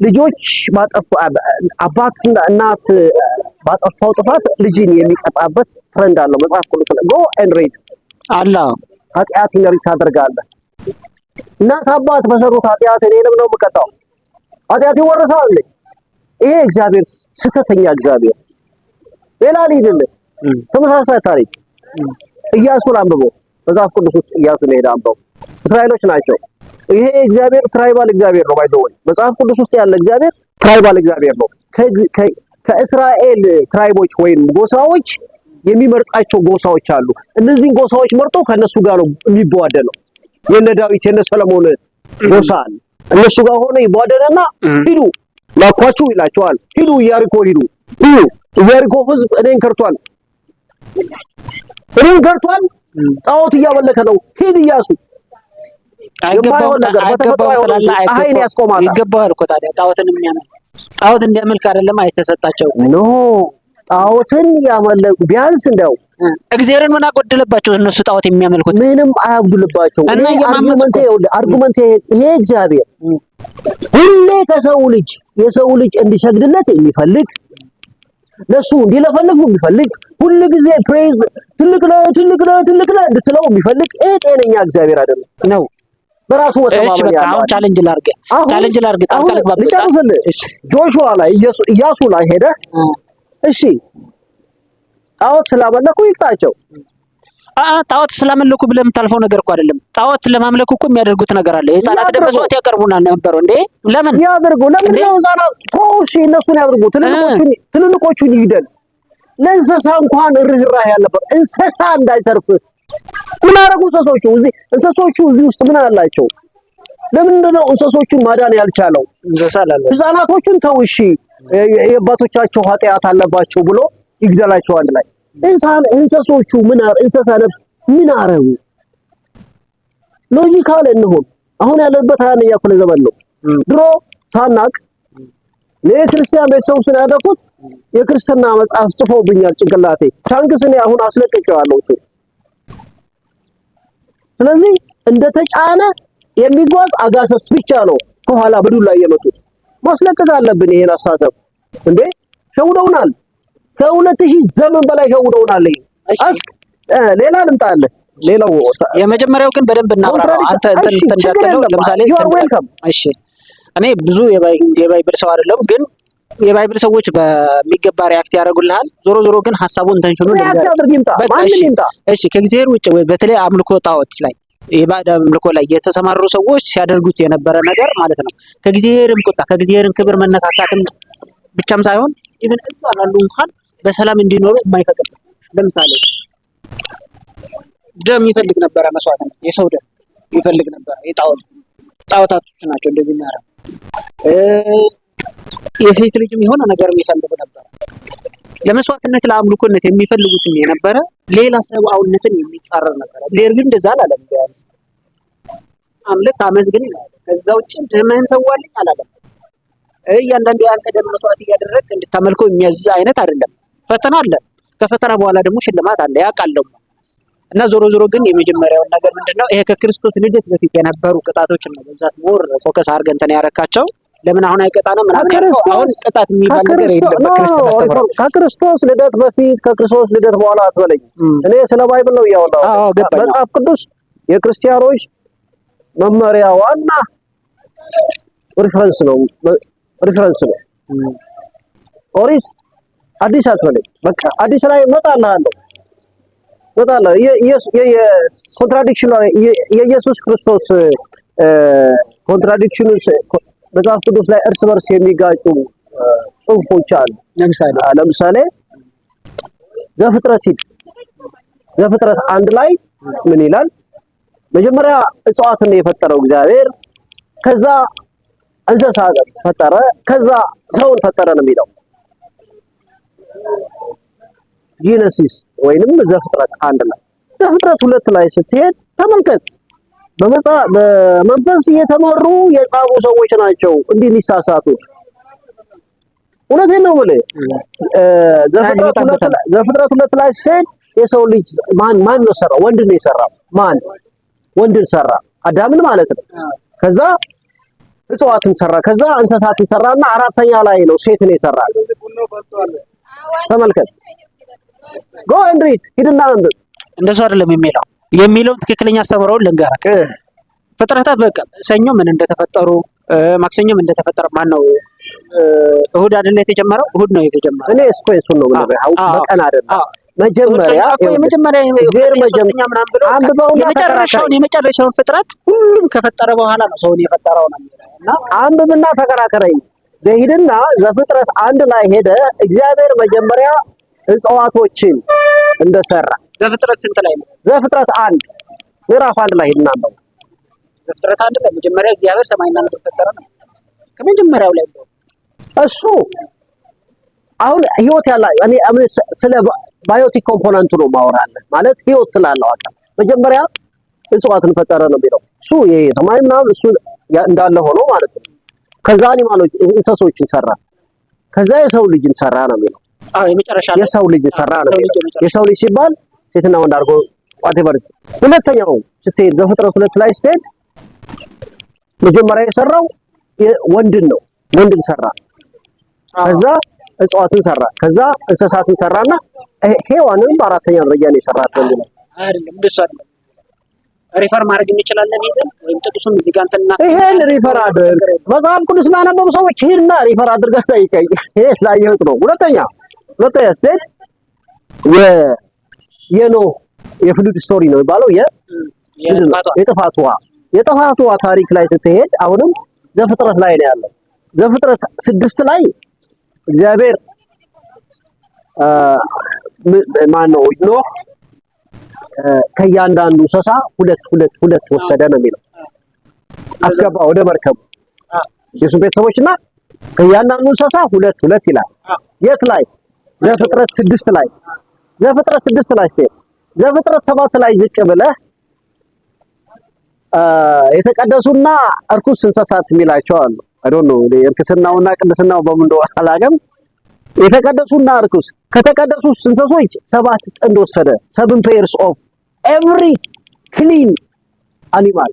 ልጆች አባትና እናት ባጠፋው ጥፋት ልጅን የሚቀጣበት ትሬንድ አለው መጽሐፍ ቅዱስ ላይ። go and read አላ ኃጢአት ይነሪ ታደርጋለህ። እናት አባት በሰሩት ኃጢአት እኔንም ነው የምቀጣው። ኃጢአት ይወርሳል። ይሄ እግዚአብሔር ስተተኛ እግዚአብሔር ሌላ ሊድል ተመሳሳይ ታሪክ ኢያሱን አንብበው መጽሐፍ ቅዱስ ውስጥ ኢያሱን ሄዳ አንብበው። እስራኤሎች ናቸው። ይሄ እግዚአብሔር ትራይባል እግዚአብሔር ነው። ባይዘው መጽሐፍ ቅዱስ ውስጥ ያለ እግዚአብሔር ትራይባል እግዚአብሔር ነው። ከእስራኤል ትራይቦች ወይም ጎሳዎች የሚመርጣቸው ጎሳዎች አሉ። እነዚህን ጎሳዎች መርጦ ከነሱ ጋር ነው የሚዋደደው። የነ ዳዊት የነ ሰለሞን ጎሳ አለ። እነሱ ጋር ሆነ ይዋደደና ሂዱ ላኳችሁ ይላቸዋል። ሂዱ ኢያሪኮ ሂዱ። ኢያሪኮ ህዝብ እኔን ከርቷል፣ ጣዖት እያመለከ ነው። ሂድ ኢያሱ ይገባዋል እኮ ታዲያ ጣዖትን የሚያመልክ ጣዖት እንዲያመልክ አይደለም አይተሰጣቸው ኖ ጣዖትን ያመለኩ ቢያንስ እንደው እግዚአብሔርን ምን አጎደለባቸው? እነሱ ጣዖት የሚያመልኩት ምንም አያጎድልባቸው። አርጉመንት ይሄ እግዚአብሔር ሁሌ የሰው ልጅ እንዲሰግድለት የሚፈልግ ለሱ እንዲለፈልፉ የሚፈልግ ሁሉ ጊዜ ፕሬዝ ትልቅ ነው እንድትለው የሚፈልግ ጤነኛ እግዚአብሔር አይደለም ነው። በራሱ ወተማመን ያለው አሁን ቻሌንጅ ላርገ ጆሹዋ ላይ ኢያሱ ላይ ሄደ። እሺ ጣዖት ስላመለኩ ይቅጣቸው። ጣዖት ስላመለኩ ብለህ የምታልፈው ነገር እኮ አይደለም። ጣዖት ለማምለኩ እኮ የሚያደርጉት ነገር አለ። የሕፃናት ደም መስዋዕት ያቀርቡና ነበረው እንዴ? ለምን ያደርጉ? ለምን ነው ሕፃናት እሺ እነሱን ያደርጉ? ትልልቆቹን ይግደል። ለእንስሳ እንኳን ርህራሄ ያለበት እንስሳ እንዳይተርፍ ምን አደረጉ? እንስሶቹ እዚህ ውስጥ ምን አላቸው? ለምንድን ነው እንስሶቹን ማዳን ያልቻለው? ሕፃናቶቹን ተው እሺ የአባቶቻቸው ኃጢአት አለባቸው ብሎ ይግደላቸው አንድ ላይ። እንስሶቹ ምን አረጉ? ሎጂካል እንሆን። አሁን ያለበት 20ኛ ክፍለ ዘመን ነው። ድሮ ሳናቅ ለክርስቲያን ቤተሰብ ውስጥ ያደረኩት የክርስትና መጽሐፍ ጽፎብኛል ጭንቅላቴ ቻንክስ እኔ አሁን አስለቅቄዋለሁ። ስለዚህ እንደተጫነ የሚጓዝ አጋሰስ ብቻ ነው ከኋላ በዱላ እየመጡት። ማስለቀቅ አለብን ይሄን አስተሳሰብ። እንዴ ሸውደውናል። ከ2000 ዘመን በላይ ሸውደውናል። ሌላ ልምጣልህ። ሌላው የመጀመሪያው ግን በደንብ እናብራራው። አንተ እንዳትለው ለምሳሌ እሺ እኔ ብዙ የባይብል ሰው አይደለም፣ ግን የባይብል ሰዎች በሚገባ ሪአክት ያደርጉልሃል። ዞሮ ግን ሐሳቡን ተንሽኑ እሺ ከእግዚአብሔር ውጭ ወይ በተለይ አምልኮ ጣዖት ላይ የባዕድ አምልኮ ላይ የተሰማሩ ሰዎች ሲያደርጉት የነበረ ነገር ማለት ነው ከእግዚአብሔርም ቁጣ ከእግዚአብሔርም ክብር መነካካትም ብቻም ሳይሆን ኢቭን እንኳን እንኳን በሰላም እንዲኖሩ የማይፈቅድ ለምሳሌ ደም ይፈልግ ነበር፣ መስዋዕት የሰው ደም ይፈልግ ነበር። ጣዖታቶች ናቸው እንደዚህ የሚያደርጉ። የሴት ልጅም የሆነ ነገር የሚፈልጉ ነበር። ለመስዋዕትነት ለአምልኮነት የሚፈልጉትን የነበረ ሌላ ሰብአዊነትን የሚጻረር ነበር። እግዚአብሔር ግን እንደዛ አላለም። ቢያንስ አምልክ አመስግን ይላል። ከዛ ውጭ ደምህን ሰዋልኝ አላለም። እያንዳንዱ የአንተ ደም መስዋዕት እያደረግህ እንድታመልከው የሚያዝ አይነት አይደለም። ፈተና አለ። ከፈተና በኋላ ደግሞ ሽልማት አለ። ያውቃለሁ። እና ዞሮ ግን የመጀመሪያውን ነገር ምንድነው ይሄ ከክርስቶስ ልደት በፊት የነበሩ ቅጣቶችን ነው በዛት ሞር ፎከስ አድርገን እንትን ያረካቸው። ለምን አሁን አይቀጣንም? አሁን ቅጣት የሚባል ነገር የለም በክርስቶስ አስተምሮ። ከክርስቶስ ልደት በፊት ከክርስቶስ ልደት በኋላ አትበለኝ። እኔ ስለ ባይብል ነው ያወራው። መጽሐፍ ቅዱስ የክርስቲያኖች መመሪያ ዋና ሪፈረንስ ነው። ኦሪት አዲስ አትበለኝ። በቃ አዲስ ላይ እመጣልሃለሁ። የኮንትራዲክሽን የኢየሱስ ክርስቶስ ኮንትራዲክሽን መጽሐፍ ቅዱስ ላይ እርስ በርስ የሚጋጩ ጽሑፎች አሉ። ለምሳሌ ዘፍጥረት 1 ላይ ምን ይላል? መጀመሪያ እጽዋትን የፈጠረው እግዚአብሔር፣ ከዛ እንስሳ ፈጠረ፣ ከዛ ሰውን ፈጠረ ነው የሚለው ጂነሲስ ወይንም ዘፍጥረት 1 ላይ። ዘፍጥረት 2 ላይ ስትሄድ ተመልከት። በመንፈስ የተመሩ የጻፉ ሰዎች ናቸው እንዲህ የሚሳሳቱ። እውነቴን ነው የምልህ። ዘፍጥረት 2 ላይ ስትሄድ የሰው ልጅ ማን ነው ሰራው? ወንድ ነው የሰራው። ማን? ወንድን ሰራ፣ አዳምን ማለት ነው። ከዛ እጽዋትን ሰራ፣ ከዛ እንስሳትን ሰራና አራተኛ ላይ ነው ሴትን የሰራ። ተመልከት። ጎ ኤንድ ሪድ። ሂድና አንብብ። እንደሱ አይደለም የሚለውን ትክክለኛ አስተምረውን ልንገርህ። ፍጥረታት በቃ ሰኞ ምን እንደተፈጠሩ ማክሰኞም እንደተፈጠረ ማን ነው? እሁድ አይደለ የተጀመረው? እሁድ ነው የተጀመረው። እኔ እሱን ነው የምነግርህ። በቀን አይደለም መጀመሪያ የመጨረሻውን ፍጥረት ሁሉም ከፈጠረ በኋላ ነው ሰውን የፈጠረው ነው እና አንብብና ተከራከረኝ። ሂድና ዘፍጥረት 1 ላይ ሄደ እግዚአብሔር መጀመሪያ እጽዋቶችን እንደሰራ። ዘፍጥረት ስንት ላይ ነው? ዘፍጥረት 1 ምዕራፍ 1 ላይ ሄድና ነው። ዘፍጥረት 1 ላይ መጀመሪያ እግዚአብሔር ሰማይና ምድር ፈጠረ ነው። ከመጀመሪያው ላይ ነው እሱ። አሁን ህይወት ያለ እኔ ስለ ባዮቲክ ኮምፖነንቱ ነው ማወራለህ። ማለት ህይወት ስላለው አቃ መጀመሪያ እጽዋትን ፈጠረ ነው የሚለው እሱ። የሰማይ ምናምን እሱ እንዳለ ሆኖ ማለት ነው። ከዛ አኒማሎች እንስሶችን ሰራ፣ ከዛ የሰው ልጅን ሰራ ነው የሚለው። የመጨረሻ የሰው ልጅ ሰራ ነው። የሰው ልጅ ሲባል ሴትና ወንድ አድርጎ whatever። ሁለተኛው ስትሄድ ዘፍጥረት 2 ላይ ስትሄድ መጀመሪያ የሰራው ወንድን ነው። ወንድን ሰራ፣ ከዛ እጽዋትን ሰራ፣ ከዛ እንስሳትን ሰራና ሔዋንን በአራተኛ ደረጃ ነው የሰራት ወንድ ነው። አይደለም እንደሱ አይደለም። ሪፈር ማድረግ እንችላለን ይሄን ወይም ጥቅሱን እዚህ ጋር እንትና ይሄን ሪፈር አድርግ። መጽሐፍ ቅዱስ የሚያነበቡ ሰዎች ሂድና ሪፈር አድርገህ ጠይቀኝ። ይሄ ስላየሁት ነው። ሁለተኛ ስቴት የኖህ የፍሉድ ስቶሪ ነው የሚባለው የጥፋት ውሃ ታሪክ ላይ ስትሄድ አሁንም ዘፍጥረት ላይ ነው ያለው። ዘፍጥረት 6 ላይ እግዚአብሔር ማነው ኖህ ከእያንዳንዱ እንስሳ ሁለት ወሰደ ነው የሚለው። አስገባ ወደ መርከቡ የሱ ቤተሰቦችና ከእያንዳንዱ እንስሳ ሁለት ይላል። የት ላይ? ዘፍጥረት 6 ላይ። ዘፍጥረት 6 ላይ ስትሄድ ዘፍጥረት 7 ላይ ዝቅ ብለህ የተቀደሱና እርኩስ እንስሳት የሚላቸው አሉ። አይ ዶንት ኖ እርክስናውና ቅድስናው በምን እንደሆነ አላውቅም። የተቀደሱና እርኩስ ከተቀደሱ እንስሶች 7 ጥንድ ወሰደ። 7 pairs of every clean animal።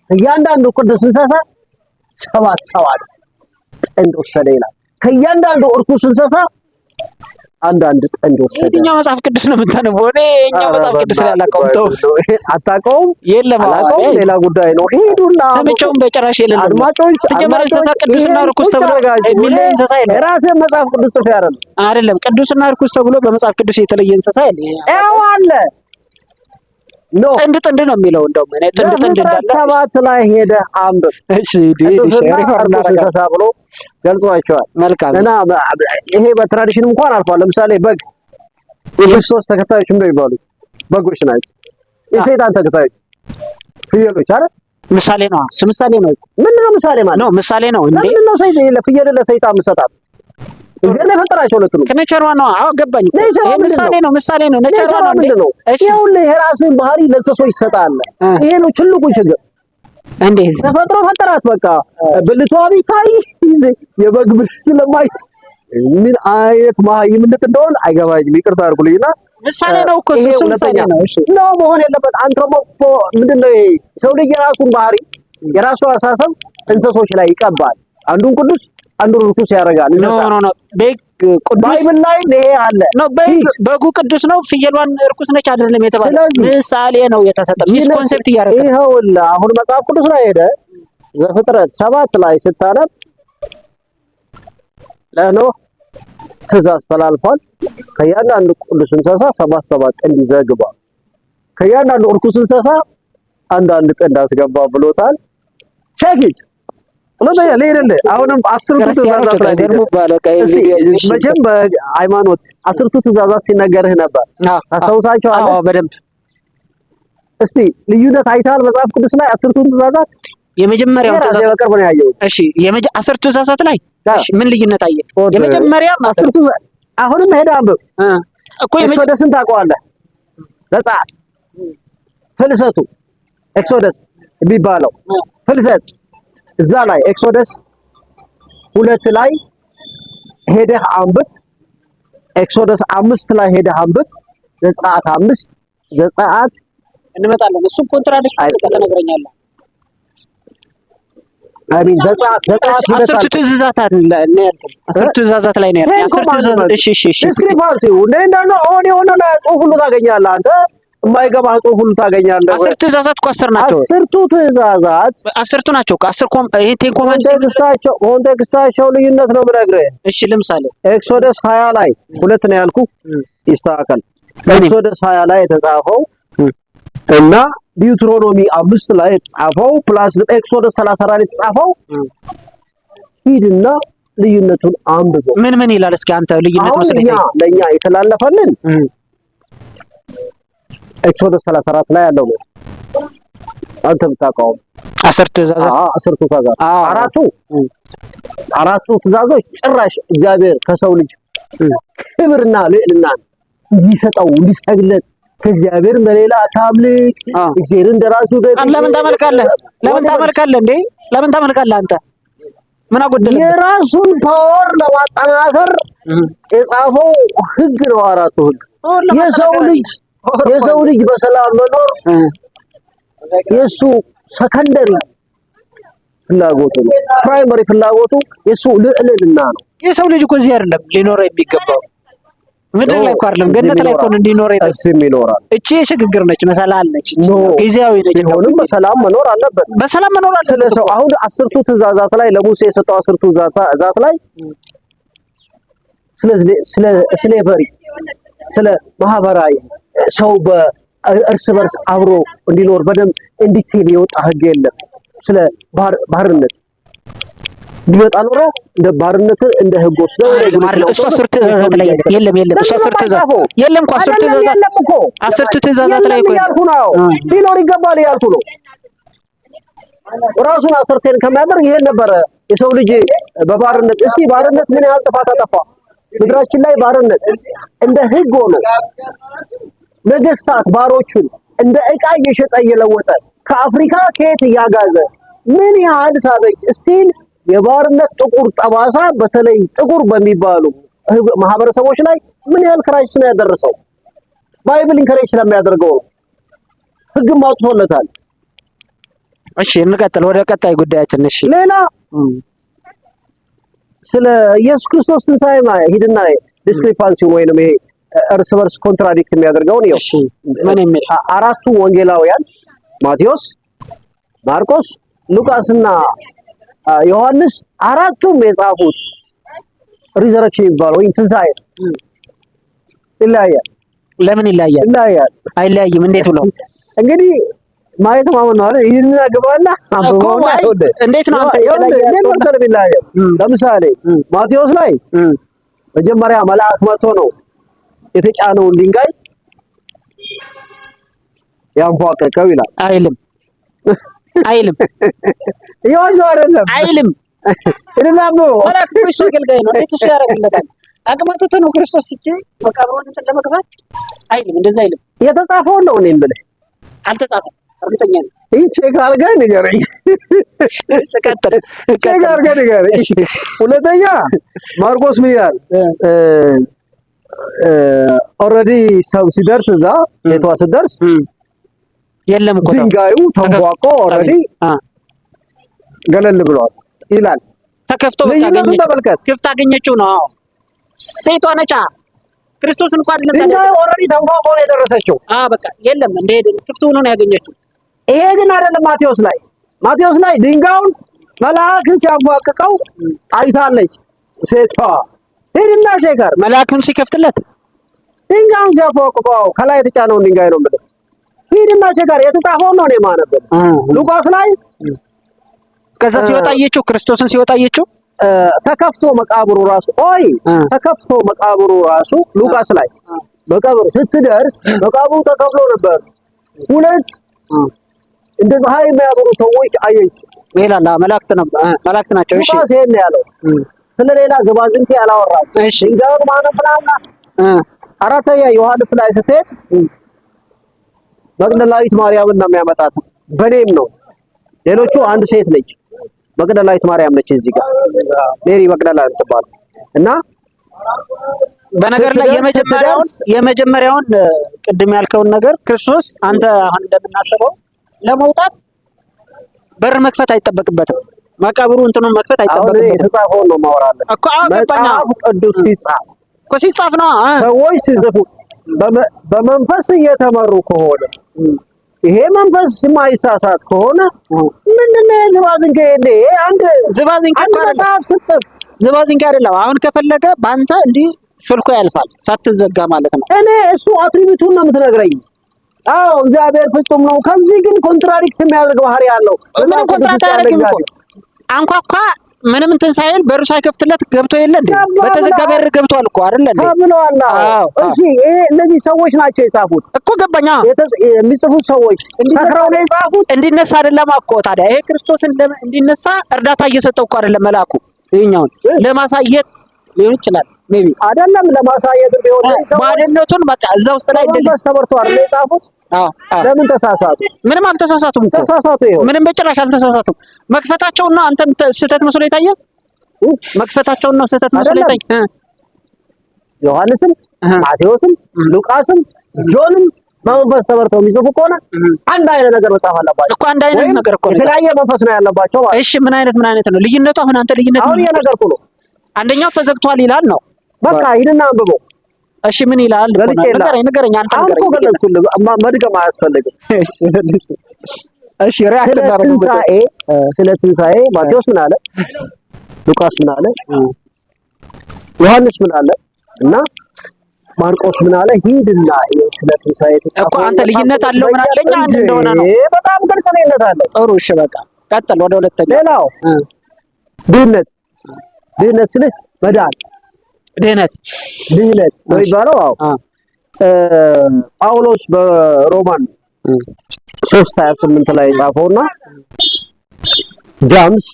ከእያንዳንዱ ቅዱስ እንስሳ 7 ጥንድ ወሰደ ይላል። ከእያንዳንዱ እርኩስ እንስሳ አንዳንድ ጥንድ ወሰደ። የትኛው መጽሐፍ ቅዱስ ነው የምታነበው? እኔ የኛው መጽሐፍ ቅዱስ ላይ አላውቀውም። አታውቀውም? የለም አላውቀውም። ሌላ ጉዳይ ነው። ሂዱና ሰምቼውም በጭራሽ የለም። አድማጮች ሲጀመር እንስሳ ቅዱስና ርኩስ ተብሎ የሚለይ እንስሳ የለም። የራስህ መጽሐፍ ቅዱስ ጽፌ አይደለም ቅዱስና ርኩስ ተብሎ በመጽሐፍ ቅዱስ የተለየ እንስሳ የለም። አለ ጥንድ ነው የሚለው። እንደውም እኔ ጥንድ እንዳለ 7 ላይ ሄደህ አንብብ። እሺ እንስሳ ብሎ ገልጿቸዋል። መልካም እና ይሄ በትራዲሽን እንኳን አልፏል። ለምሳሌ በግ የክርስቶስ ተከታዮች እንደሚባሉ በጎች ናቸው። የሰይጣን ተከታዮች ፍየሎች አይደል? ምሳሌ ነው። ምሳሌ ነው። ምንድነው ምሳሌ ማለት ነው? ምሳሌ ነው እንዴ? ምንድነው ፍየል ለሰይጣን መሰጣት? እግዚአብሔር የፈጠራቸው ሁለቱ ነው። ከኔቸሯ ነው። አዎ ገባኝ። ይሄ ምሳሌ ነው። ነቸሯ ነው። ምንድነው? ይኸውልህ የራስህን ባህሪ ለእንስሶች ይሰጣል። ይሄ ነው ትልቁ ችግር። እንዴ ተፈጥሮ ፈጠራት። በቃ ብልቷ ቢታይ የበግ ብልት ስለማይ ምን አይነት መሀይምነት እንደሆነ አይገባኝም። ይቅርታ አድርጉልኝና ምሳሌ ነው እኮ እሱ ምሳሌ ነው። እሺ ነው መሆን የለበት። አንትሮፖ ምንድነው? ሰው ልጅ የራሱን ባህሪ የራሱ አሳሰብ እንስሶች ላይ ይቀባል። አንዱን ቅዱስ አንዱን ርኩስ ያደርጋል። ኖ ባይብል ላይ ይሄ አለ ነው። በጉ ቅዱስ ነው፣ ፍየሏን ርኩስ ነች አይደለም የተባለው። ምሳሌ ነው የተሰጠ። ሚስ ኮንሴፕት እያደረገ ይኸውልህ አሁን መጽሐፍ ቅዱስ ላይ ሄደ ዘፍጥረት 7 ላይ ስታነብ ለኖህ ትእዛዝ ተላልፏል። ከእያንዳንዱ ቅዱስ እንስሳ 7 ጥንድ ይዘህ ግባ፣ ከእያንዳንዱ ርኩስ እንስሳ አንዳንድ ጥንድ አስገባ ብሎታል። ቼክ ሁለተኛ ለይደለ አሁንም 10ቱ ትእዛዛት ላይ መቼም በሃይማኖት 10ቱ ትእዛዛት ሲነገርህ ነበር። ታስታውሳቸዋለህ? አዎ በደንብ። እስቲ ልዩነት አይተሃል መጽሐፍ ቅዱስ ላይ 10ቱ ትእዛዛት? የመጀመሪያው ትእዛዝ በቅርብ ነው ያየሁት። እሺ 10ቱ ትእዛዛት ላይ እሺ ምን ልዩነት አየህ? የመጀመሪያ 10ቱ አሁንም ሄደህ አንብብ እኮ ኤክሶደስን ታውቀዋለህ? ዘጸአት ፍልሰቱ ኤክሶደስ የሚባለው ፍልሰት እዛ ላይ ኤክሶደስ 2 ላይ ሄደህ አንብብ። ኤክሶደስ 5 ላይ ሄደህ አንብብ። ዘጸአት 5 ዘጸአት እንመጣለን። እሱም ኮንትራዲክሽን ተነግረኛለህ። አይ ዘጸአት 10ቱ ትእዛዛት ነው ያልኩት። 10ቱ ትእዛዛት ላይ ነው ያልኩት። 10ቱ ትእዛዛት እሺ ዲስክሪፓንሲ እንደና ኦን የሆነ ጽሁፍ ሁሉ ታገኛለህ አንተ የማይገባህ ጽሁፍ ሁሉ ታገኛለህ። 10 ትእዛዛት እኮ 10 ናቸው። 10ቱ ትእዛዛት 10ቱ ናቸው። 10 ይሄ ኮንቴክስታቸው ልዩነት ነው የምነግርህ። እሺ ለምሳሌ ኤክሶደስ 20 ላይ 2 ነው ያልኩህ፣ ይስተካከል። ኤክሶደስ 20 ላይ የተጻፈው እና ዲዩትሮኖሚ 5 ላይ የተጻፈው ፕላስ ኤክሶደስ 34 ላይ የተጻፈው ሂድና ልዩነቱን አንብበው። ምን ይላል? እስኪ አንተ ልዩነት መስለኝ ለኛ የተላለፈልን ኤክሶደስ 34 ላይ ያለው ነው። አንተ ብታውቀው 10 ትእዛዛት 10 ትእዛዛት አራቱ ትእዛዞች ጭራሽ እግዚአብሔር ከሰው ልጅ ክብርና ልዕልና እንዲሰጠው እንዲሰግለት ከእግዚአብሔር በሌላ ታምልክ እግዚአብሔር እንደራሱ ለምን ታመልካለህ? እንዴ ለምን ታመልካለህ አንተ? ምን አጎደለ? የራሱን ፓወር ለማጠናከር የጻፈው ህግ ነው። አራቱ ህግ የሰው ልጅ የሰው ልጅ በሰላም መኖር የሱ ሰከንደሪ ፍላጎቱ ነው። ፕራይመሪ ፍላጎቱ የሱ ልዕልና ነው። የሰው ልጅ እኮ እዚህ አይደለም ሊኖር የሚገባው ምድር ላይ እኮ አይደለም ገነት ላይ እኮ እንዲኖር ይኖራል። እቺ የሽግግር ነች፣ መሰላል ነች፣ ጊዜያዊ ነች። ቢሆንም በሰላም መኖር አለበት። በሰላም መኖር አለበት። ስለሰው አሁን 10ቱ ትእዛዛት ላይ ለሙሴ የሰጠው 10ቱ ትእዛዛት ላይ ስለ ስሌቨሪ ስለ ማህበራዊ ሰው በእርስ በርስ አብሮ እንዲኖር በደንብ እንዲቴል የወጣ ህግ የለም። ስለ ባርነት ቢወጣ ኖሮ እንደ ባርነት እንደ ህጎች ነው። እሱ 10 ትእዛዛት ላይ የለም። እሱ 10 ትእዛዛት የለም እኮ 10 ትእዛዛት 10 ትእዛዛት ላይ እኮ ያልኩ ነው ሊኖር ይገባል ያልኩ ነው። ራሱን 10ቴን ከሚያደርግ ይሄን ነበረ የሰው ልጅ በባርነት እስቲ ባርነት ምን ያህል ጥፋት አጠፋ ምድራችን ላይ ባርነት እንደ ህግ ሆኖ ነገስታት ባሮቹን እንደ ዕቃ እየሸጠ እየለወጠ ከአፍሪካ ከየት እያጋዘ ምን ያህል ሳበጅ ስቲል የባርነት ጥቁር ጠባሳ በተለይ ጥቁር በሚባሉ ማህበረሰቦች ላይ ምን ያህል ክራይሲስ ነው ያደረሰው? ባይብል ኢንከሬጅ ስለሚያደርገው ነው። ህግም አውጥቶለታል። እሺ እንቀጥል ወደ ቀጣይ ጉዳያችን። እሺ ሌላ ስለ ኢየሱስ ክርስቶስ ትንሣኤ ሂድና ዲስክሪፓንሲ ወይንም ይሄ እርስ በርስ ኮንትራዲክት የሚያደርገውን ነው። እሺ ምን የሚል አራቱ ወንጌላውያን ማቴዎስ፣ ማርቆስ፣ ሉቃስና ዮሐንስ አራቱም የጻፉት ሪዘረክሽን የሚባለው ወይ ትንሣኤ ይለያያል። ለምን ይለያያል? ይለያያል። አይለያይም። እንዴት ብለው እንግዲህ ማየት ማመን ነው አይደል? ይሄን ያገባና አብሮና እንዴት ነው አንተ ይለያያል? ለምሳሌ ማቴዎስ ላይ መጀመሪያ መልአክ መጥቶ ነው የተጫነውን ድንጋይ ያንፏቀቀው ይላል። አይልም አይልም ይዋጅ ነው አይደለም አይልም። ይላል መልአክ ክርስቶስ አገልጋይ ነው። እንዴት እሱ ያደርግለታል? አቅማቶት ነው ክርስቶስ ሲጭ መቃብሩን እንትን ለመግባት አይልም። እንደዛ አይልም። የተጻፈው ነው እኔም ብለህ አልተጻፈም። እርግጠኛ ነኝ። ይሄ ቼክ አድርገህ ንገረኝ። ቼክ አድርገህ ንገረኝ። ሁለተኛ ማርቆስ ምን ይላል? ኦልሬዲ ሰው ሲደርስ እዛ ቤቷ ሲደርስ የለም እኮ ድንጋዩ ተንቧቆ ኦልሬዲ ገለል ብሏል ይላል። ተከፍቶ ተመልከት፣ ክፍት አገኘችው ነው። ሴቷ ነጫ ክርስቶስ እንኳን አይደለም ድንጋዩ ኦልሬዲ ተንቧቆ ነው የደረሰችው። በቃ የለም እንደሄደ ክፍት ሆኖ ነው ያገኘችው። ይሄ ግን አይደለም ማቴዎስ ላይ ድንጋዩን መልአክ ሲያንቧቅቀው አይታለች ሴቷ። ሄድና ሼከር መልአኩን ሲከፍትለት ድንጋዩን ሲያንቧቅቀው ከላይ የተጫነውን ድንጋይ ነው ማለት ሄድና ሼከር የተጻፈው ነው ነው ማነበብ ሉቃስ ላይ ከዛ ሲወጣ አየችው። ክርስቶስን ሲወጣ አየችው። ተከፍቶ መቃብሩ ራሱ ሉቃስ ላይ መቃብሩ ስትደርስ መቃብሩ ተከፍሎ ነበር። ሁለት እንደ ፀሐይ የሚያበሩ ሰዎች አየች ይላል። መላእክት ናቸው። እሺ ሉቃስ ይሄን ያለው ስለሌላ ዝባዝንቴ አላወራም። እሺ ድንጋዩን ማነፍናና አራተኛ ዮሐንስ ላይ ስትሄድ መግደላዊት ማርያምን ነው የሚያመጣት። በኔም ነው። ሌሎቹ አንድ ሴት ነች። መግደላዊት ማርያም ነች። እዚህ ጋር ሜሪ መግደላዊት ትባል እና በነገር ላይ የመጀመሪያውን ቅድም ያልከውን ነገር ክርስቶስ አንተ አሁን እንደምናስበው ለመውጣት በር መክፈት አይጠበቅበትም። መቃብሩ እንትኑን መክፈት አይጠበቅበትም። የተጻፈውን ነው ማወራለን እኮ መጽሐፍ ቅዱስ ሲጻፍ ነው ሰዎች ሲጽፉ በመንፈስ እየተመሩ ከሆነ ይሄ መንፈስ የማይሳሳት ከሆነ ምንድነው ዝባዝንኬ? አንድ መጽሐፍ ስትጽፍ ዝባዝንኬ አይደለም። አሁን ከፈለገ በአንተ እንዲህ ሾልኮ ያልፋል ሳትዘጋ ማለት ነው። እኔ እሱ አትሪቢዩቱን ነው የምትነግረኝ። አዎ እግዚአብሔር ፍጹም ነው። ከዚህ ግን ኮንትራዲክት የሚያደርግ ባህሪ ያለው ምንም ኮንትራክት አያደርግም እኮ አንኳኳ ምንም እንትን ሳይል በሩ ሳይከፍትለት ገብቶ የለ እንዴ? በተዘጋ በር ገብቷል እኮ አይደል እንዴ? ተብሏል። እሺ እነዚህ ሰዎች ናቸው የጻፉት እኮ ገባኛ። የሚጽፉት ሰዎች ሰክረው ነው የጻፉት። እንዲነሳ አይደለም እኮ ታዲያ ይሄ ክርስቶስን እንዲነሳ እርዳታ እየሰጠው እኮ አይደለም መልአኩ። ይሄኛውን ለማሳየት ሊሆን ይችላል ሜቢ አይደለም። ለማሳየት ቢሆን ማንነቱን በቃ እዛ ውስጥ ላይ እንደዚህ ተበርቶ አይደል የጻፉት? ለምን ተሳሳቱ? ምንም አልተሳሳቱም እኮ ተሳሳቱ። ይሄው ምንም በጭራሽ አልተሳሳቱም። መክፈታቸውና አንተም ስህተት መስሎ የታየው መክፈታቸውና ስህተት መስሎ የታየው ዮሐንስም፣ ማቴዎስም፣ ሉቃስም፣ ጆንም በመንፈስ ተመርተው የሚጽፉ ከሆነ አንድ አይነት ነገር መጻፍ አለባቸው እኮ። አንድ አይነት ነገር እኮ የተለያየ መንፈስ ነው ያለባቸው ማለት። እሺ ምን አይነት ነው ልዩነቱ? አሁን አንተ ልዩነቱ አሁን የነገርኩህ ነው። አንደኛው ተዘግቷል ይላል ነው። በቃ ሂድና አንብበው። እሺ ምን ይላል? ንገረኝ አንተ። አሁን እኮ ገለጽኩልህ፣ መድገም አያስፈልግም። እሺ ሪአክት ስለ ትንሣኤ ማቴዎስ ምን አለ? ሉቃስ ምን አለ? ዮሐንስ ምን አለ? እና ማርቆስ ምን አለ? ሂድና ስለ ትንሣኤ እኮ አንተ ልዩነት አለው ምን አለኝ? አንድ እንደሆነ ነው። በጣም ግልጽ ልዩነት አለው። ጥሩ እሺ በቃ ቀጥል። ወደ ሁለተኛ። ሌላው ድህነት ስልህ መዳን ድህነት ነው የሚባለው። አዎ ጳውሎስ በሮማን 3:28 ላይ ጻፈውና ጃምስ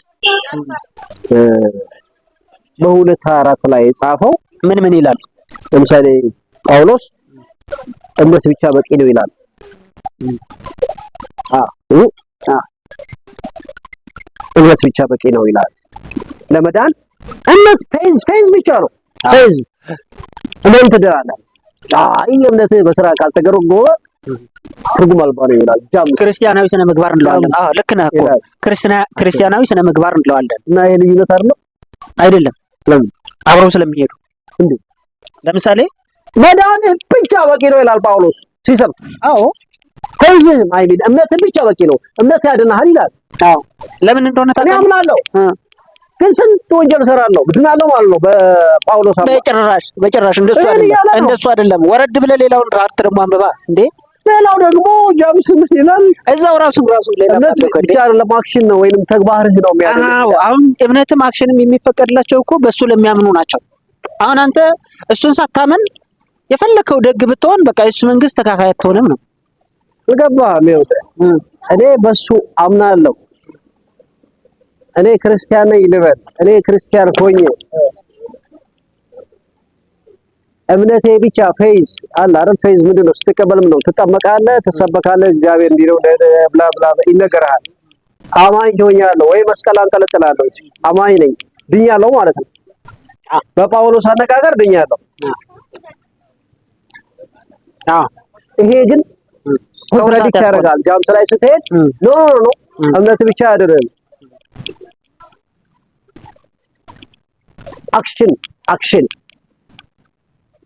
በ2:24 ላይ ጻፈው። ምን ይላል? ለምሳሌ ጳውሎስ እምነት ብቻ በቂ ነው ይላል። እምነት ብቻ በቂ ነው ይላል ለመዳን። እምነት ፌዝ ብቻ ነው። ፌዝ እምነት ትድናለህ። እምነት በስራ ካልተገረጎመ ትርጉም አልባ ነው ይላል። ክርስቲያናዊ ስነ ምግባር እንለዋለን። ልክ ነህ እኮ ክርስቲያናዊ ስነ ምግባር እንለዋለን። እና ይሄ ልዩነት አይደለም? ለምን? አብረው ስለሚሄዱ እንዴ። ለምሳሌ መዳን ብቻ በቂ ነው ይላል ጳውሎስ ሲሰብክ። ፌዝህም አይሚን እምነት ብቻ በቂ ነው፣ እምነት ያድናል ይላል። ለምን እንደሆነ እኔ አምናለሁ፣ ግን ስንት ወንጀል እሰራለሁ ድናለሁ ማለት ነው በጳውሎስ። በጭራሽ እንደሱ አይደለም። ወረድ ብለህ ሌላውን ራርት ደግሞ አንብባ እንዴ። ሌላው ደግሞ ጃምስ ምን ይላል? እዛው ራሱ ሌላ ብቻ አይደለም አክሽን ነው ወይንም ተግባርህ ነው የሚያደርገው። አሁን እምነትም አክሽንም የሚፈቀድላቸው እኮ በሱ ለሚያምኑ ናቸው። አሁን አንተ እሱን ሳታምን የፈለከው ደግ ብትሆን በቃ የሱ መንግስት ተካፋይ አትሆንም ነው። ልገባህ? እኔ በሱ አምናለሁ። እኔ ክርስቲያን ነኝ ልበል። እኔ ክርስቲያን ሆኜ እምነቴ ብቻ ፌዝ አለ አይደል? ፌዝ ምንድን ነው? ስትቀበል ምን ነው? ትጠመቃለህ፣ ትሰበካለህ፣ እግዚአብሔር እንዲህ ነው ብላ ብላ ይነገርሃል። አማኝ ሆኛለሁ ወይ መስቀል አንጠለጥላለሁ፣ አማኝ ነኝ ድኛለሁ ማለት ነው። በጳውሎስ አነጋገር ድኛለሁ። ይሄ ግን ኮንትራዲክት ያደርጋል። ጃምስ ላይ ስትሄድ ኖ እምነት ብቻ አይደለም አክሽን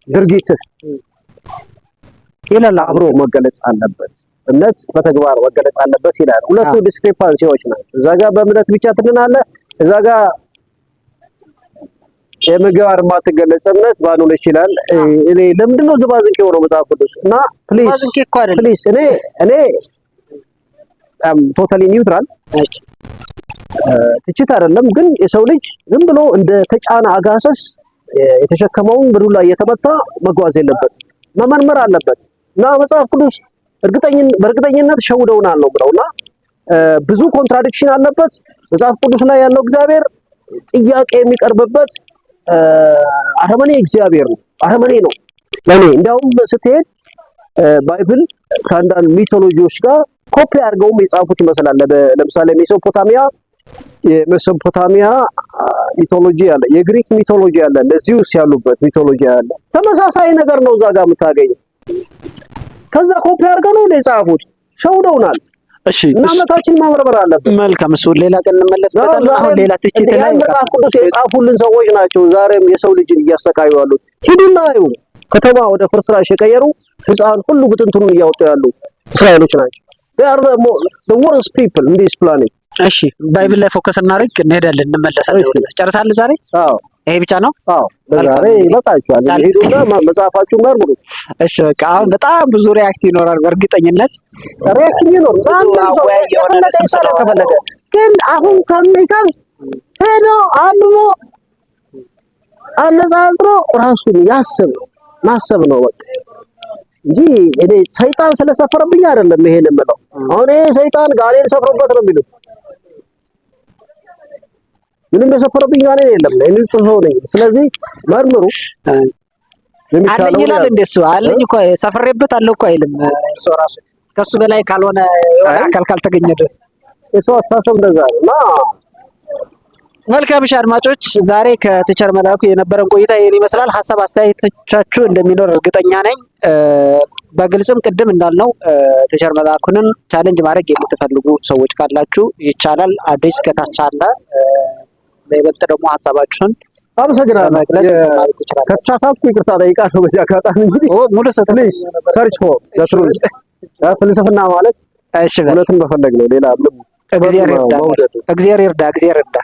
ድርጊት ይላል አብሮ መገለጽ አለበት። እምነት በተግባር መገለጽ አለበት ይላል። ሁለቱ ዲስክሪፓንሲዎች ናቸው። እዛ ጋር በእምነት ብቻ ትድናለህ፣ እዛ ጋር የምግባር ማትገለጽ እምነት ባኖር ይችላል። እኔ ለምንድን ነው ዝባዝንኬ ሆነው መጽሐፍ ቅዱስ እና ፕሊዝ እኔ ቶታሊ ኒውትራል ትችት አይደለም፣ ግን የሰው ልጅ ዝም ብሎ እንደ ተጫነ አጋሰስ የተሸከመውን በዱላ እየተመታ መጓዝ የለበትም፣ መመርመር አለበት። እና መጽሐፍ ቅዱስ በእርግጠኝነት ሸውደውናል ነው ብለውና ብዙ ኮንትራዲክሽን አለበት መጽሐፍ ቅዱስ ላይ ያለው። እግዚአብሔር ጥያቄ የሚቀርብበት አረመኔ እግዚአብሔር ነው፣ አረመኔ ነው ለኔ። እንዲያውም ስትሄድ ባይብል ከአንዳንድ ሚቶሎጂዎች ጋር ኮፒ አድርገውም የጻፉት ይመስላል። ለምሳሌ የሜሶፖታሚያ ሚቶሎጂ አለ፣ የግሪክ ሚቶሎጂ አለ፣ እነዚህ ውስጥ ያሉበት ሚቶሎጂ አለ። ተመሳሳይ ነገር ነው እዛ ጋር የምታገኘው። ከዛ ኮፒ አድርገው ነው የጻፉት። ሸውደውናል። እሺ እና እምነታችን ማምረበር አለብን። መልካም፣ እሱ ሌላ ቀን እንመለስበታለን። አሁን ሌላ ትችት ላይ መጽሐፍ ቅዱስ የጻፉልን ሰዎች ናቸው ዛሬም የሰው ልጅን እያሰቃዩ ያሉት። ሂዱና እዩ፣ ከተማ ወደ ፍርስራሽ የቀየሩ ህፃን ሁሉ ብትንትኑን እያወጡ ያሉ እስራኤሎች ናቸው። they are the worst people in this planet። እሺ ባይብል ላይ ፎከስ እናድርግ፣ እንሄዳለን፣ እንመለሳለን። ጨርሳለን ዛሬ? አዎ ይሄ ብቻ ነው? አዎ ለዛሬ ይበቃችኋል። ሄዱና መጽሐፋችሁን መርምሩ። እሺ በቃ አሁን በጣም ብዙ ሪአክት ይኖራል፣ በእርግጠኝነት ሪአክት ይኖራል። ግን አሁን ከሚቀር ሄዶ አንብቦ አነጋግሮ ራሱን ማሰብ ነው በቃ እንጂ እኔ ሰይጣን ስለሰፈረብኝ አይደለም ይሄን የምለው። አሁን ይሄ ሰይጣን ጋኔን ሰፍሮበት ነው የሚሉት። ምንም የሰፈረብኝ ጋኔን የለም። እኔ ንጹህ ሰው ነኝ። ስለዚህ መርምሩ። አለኝ ይላል እንደሱ አለኝ እኮ ሰፍሬበት አለው እኮ አይልም። እሱ ራሱ ከሱ በላይ ካልሆነ አካል ካልተገኘ የሰው አስተሳሰብ እንደዛ ነው። መልካም አድማጮች፣ ዛሬ ከቲቸር መላኩ የነበረን ቆይታ ይሄን ይመስላል። ሀሳብ አስተያየቶቻችሁ እንደሚኖር እርግጠኛ ነኝ። በግልጽም ቅድም እንዳልነው ቲቸር መላኩንን ቻሌንጅ ማድረግ የምትፈልጉ ሰዎች ካላችሁ ይቻላል። አዲስ ከታች አለ። በይበልጥ ደግሞ ሀሳባችሁን አመሰግናለሁ። ከተሳሳትኩ ይቅርታ ጠይቃለሁ በዚህ አጋጣሚ። እንግዲህ ሙሉ ፕሊዝ ሰርች ፎር ዘ ትሩዝ ፍልስፍና ማለት እውነትን መፈለግ ነው። ሌላ ምንም እግዚአብሔር ይርዳ።